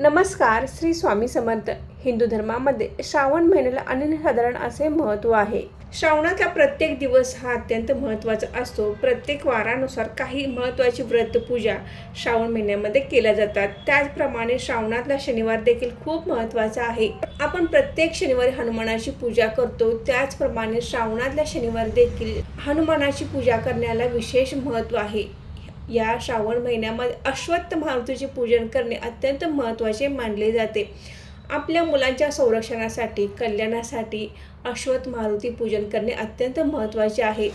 नमस्कार. श्री स्वामी समर्थ. हिंदू धर्मामध्ये श्रावण महिन्याला अनन्यसाधारण असे महत्त्व आहे. श्रावणातला प्रत्येक दिवस हा अत्यंत महत्त्वाचा असतो. प्रत्येक वारानुसार काही महत्त्वाची व्रत पूजा श्रावण महिन्यामध्ये केल्या जातात. त्याचप्रमाणे श्रावणातला शनिवार देखील खूप महत्त्वाचा आहे. आपण प्रत्येक शनिवारी हनुमानाची पूजा करतो. त्याचप्रमाणे श्रावणातल्या शनिवार देखील हनुमानाची पूजा करण्याला विशेष महत्त्व आहे. या श्रावण महिन्यामध्ये अश्वत्थ मारुतीचे पूजन करणे अत्यंत महत्त्वाचे मानले जाते. आपल्या मुलांच्या संरक्षणासाठी, कल्याणासाठी अश्वत्थ मारुती पूजन करणे अत्यंत महत्त्वाचे आहे.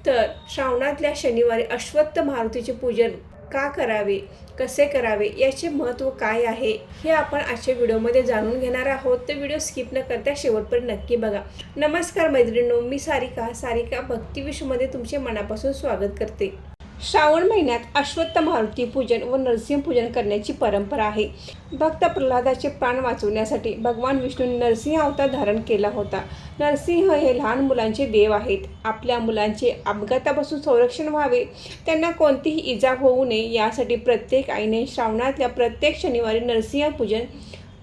तर श्रावणातल्या शनिवारी अश्वत्थ मारुतीचे पूजन का करावे, कसे करावे, याचे महत्त्व काय आहे हे आपण आजच्या व्हिडिओमध्ये जाणून घेणार आहोत. तर व्हिडिओ स्किप न करता शेवटपर्यंत नक्की बघा. नमस्कार मैत्रिणींनो, मी सारिका भक्तिविश्वमध्ये तुमचे मनापासून स्वागत करते. श्रावण महिन्यात अश्वत्थ मारुती पूजन व नरसिंह पूजन करण्याची परंपरा आहे. भक्त प्रल्हादाचे प्राण वाचवण्यासाठी भगवान विष्णूंनी नरसिंह अवतार धारण केला होता. नरसिंह हे लहान मुलांचे देव आहेत. आपल्या मुलांचे अपघातापासून संरक्षण व्हावे, त्यांना कोणतीही इजा होऊ नये यासाठी प्रत्येक आईने श्रावणातल्या प्रत्येक शनिवारी नरसिंह पूजन,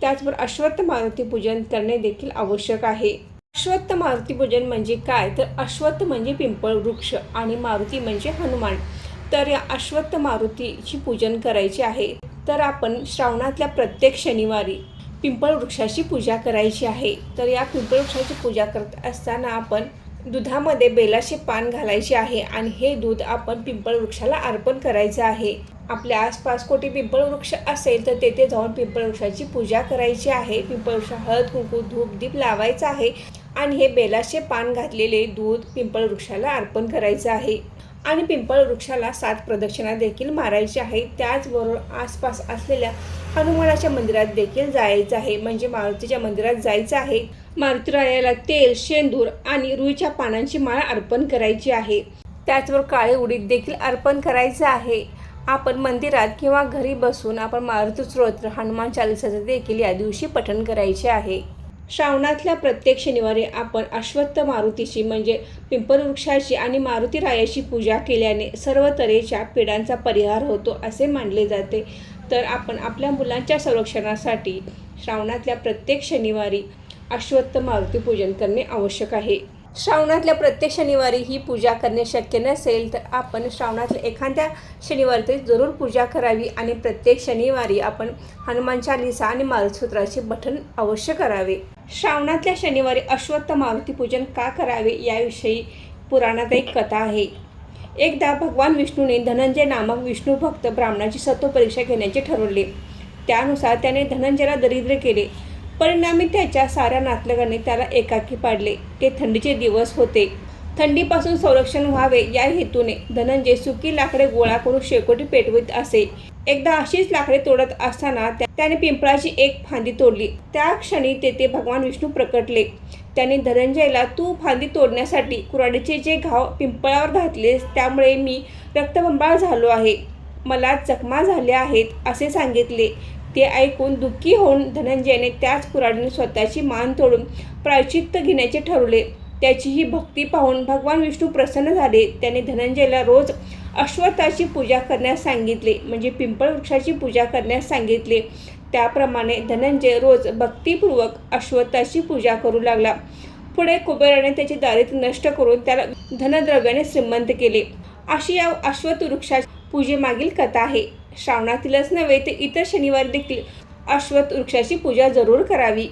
त्याचबरोबर अश्वत्थ मारुती पूजन करणे देखील आवश्यक आहे. अश्वत्थ मारुती पूजन म्हणजे काय? तर अश्वत्थ म्हणजे पिंपळ वृक्ष आणि मारुती म्हणजे हनुमान. तर या अश्वत्थ मारुतीची पूजन करायचे आहे. तर आपण श्रावणातल्या प्रत्येक शनिवारी पिंपळ वृक्षाची पूजा करायची आहे. तर या पिंपळ वृक्षाची पूजा करत असताना आपण दुधामध्ये बेलाचे पान घालायचे आहे आणि हे दूध आपण पिंपळ वृक्षाला अर्पण करायचं आहे. आपल्या आसपास कोठे पिंपळ वृक्ष असेल तर तेथे जाऊन पिंपळ वृक्षाची पूजा करायची आहे. पिंपळ वृक्ष हळद, कुंकू, धूप, दीप लावायचा आहे आणि हे बेलाचे पान घातलेले दूध पिंपळ वृक्षाला अर्पण करायचं आहे. आणि पिंपळ वृक्षाला 7 प्रदक्षिणा देखील मारायची आहे. त्याचबरोबर आसपास असलेल्या हनुमानाच्या मंदिरात देखील जायचं आहे, म्हणजे मारुतीच्या मंदिरात जायचं आहे. मारुतीरायाला तेल, शेंदूर आणि रुईच्या पानांची माळ अर्पण करायची आहे. त्याचबरोबर काळे उडीद देखील अर्पण करायचं आहे. आपण मंदिरात किंवा घरी बसून आपण मारुती स्तोत्र, हनुमान चालीसाचे देखील या दिवशी पठण करायचे आहे. श्रावणातल्या प्रत्येक शनिवारी आपण अश्वत्थ मारुतीची म्हणजे पिंपळ वृक्षाची आणि मारुती रायाची पूजा केल्याने सर्व तऱ्हेच्या पीडांचा परिहार होतो असे मानले जाते. तर आपण आपल्या मुलांच्या संरक्षणासाठी श्रावणातल्या प्रत्येक शनिवारी अश्वत्थ मारुती पूजन करणे आवश्यक आहे. श्रावणातल्या प्रत्येक शनिवारी ही पूजा करणे शक्य नसेल तर आपण श्रावणातल्या एखाद्या शनिवारी तरी जरूर पूजा करावी आणि प्रत्येक शनिवारी आपण हनुमान चालीसा आणि मारुती स्तोत्राचे पठण अवश्य करावे. श्रावणातल्या शनिवारी अश्वत्थ मारुती पूजन का करावे याविषयी पुराणात एक कथा आहे. एकदा भगवान विष्णूने धनंजय नामक विष्णू भक्त ब्राह्मणाची सत्व परीक्षा घेण्याचे ठरवले. त्यानुसार त्याने धनंजयला दरिद्र केले. परिणामी त्याच्या साऱ्या नातलगांनी त्याला एकाकी पाडले. ते थंडीचे दिवस होते. थंडीपासून संरक्षण व्हावे या हेतूने धनंजय सुकी लाकडे गोळा करून शेकोटी पेटवित असे. एकदा अशीच लाकडे तोडत असताना त्याने पिंपळाची एक फांदी तोडली. त्या क्षणी तेथे भगवान विष्णू प्रकटले. त्याने धनंजयला, तू फांदी तोडण्यासाठी कुऱ्हाडीचे जे घाव पिंपळावर घातलेस त्यामुळे मी रक्तबंबाळ झालो आहे, मला जखमा झाल्या आहेत असे सांगितले. ते ऐकून दुःखी होऊन धनंजयने त्याच कुऱ्हाडीने स्वतःची मान तोडून प्रायश्चित्त घेण्याचे ठरवले. त्याची ही भक्ती पाहून भगवान विष्णू प्रसन्न झाले. त्याने धनंजयला रोज अश्वत्थाची पूजा करण्यास सांगितले, म्हणजे पिंपळ वृक्षाची पूजा करण्यास सांगितले. त्याप्रमाणे धनंजय रोज भक्तिपूर्वक अश्वत्थाची पूजा करू लागला. पुढे कुबेराने त्याची दारिद्र्य नष्ट करून त्याला धनद्रव्याने श्रीमंत केले. अशी या अश्वत्थ वृक्षाच्या पूजेमागील कथा आहे. श्रावणातीलच नव्हे तर इतर शनिवारी देखील अश्वत्थ वृक्षाची पूजा जरूर करावी.